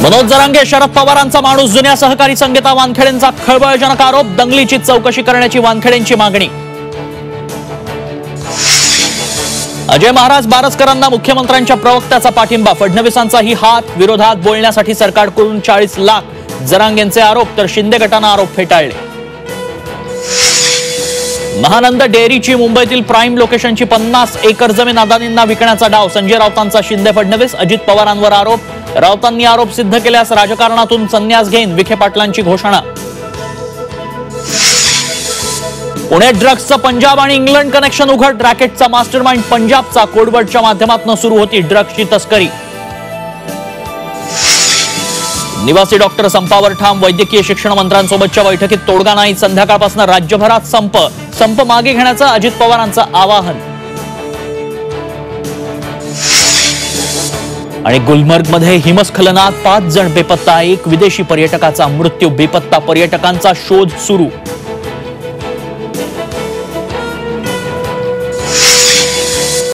मनोज जरांगे शरद पवारांचा माणूस, जुन्या सहकारी संगीता वानखेडेंचा खळबळजनक आरोप, दंगलीची चौकशी करण्याची वानखेडेंची मागणी। अजय महाराज बारसकरांना मुख्यमंत्र्यांच्या प्रवक्त्याचा पाठिंबा, फडणवीसांचाही हात, विरोधात बोलण्यासाठी सरकारकडून 40 लाख जरांगेंचे आरोप, तर शिंदे गटाने आरोप फेटाळले। महानंद डेअरीची मुंबईतील प्राइम लोकेशनची 50 एकर जमीन अदानींना विकण्याचा डाव, संजय राऊतांचा शिंदे फडणवीस अजित पवारांवर आरोप, राऊतांनी आरोप सिद्ध केल्यास राजकारणातून संन्यास घेईन, विखे पाटलांची घोषणा। पुण्यात ड्रग्सचं पंजाब आणि इंग्लंड कनेक्शन उघड, रॅकेटचा मास्टरमाइंड पंजाबचा, कोडवर्डच्या माध्यमातून सुरू होती ड्रग्सची तस्करी। निवासी डॉक्टर संपावर ठाम, वैद्यकीय शिक्षण मंत्र्यांसोबतच्या बैठकीत तोडगा नाही, संध्याकाळपासून राज्यभरात संप मागे घेण्याचं अजित पवारांचं आवाहन। आणि गुलमर्गमध्ये हिमस्खलनात 5 जण बेपत्ता, एक विदेशी पर्यटकाचा मृत्यू, बेपत्ता पर्यटकांचा शोध सुरू।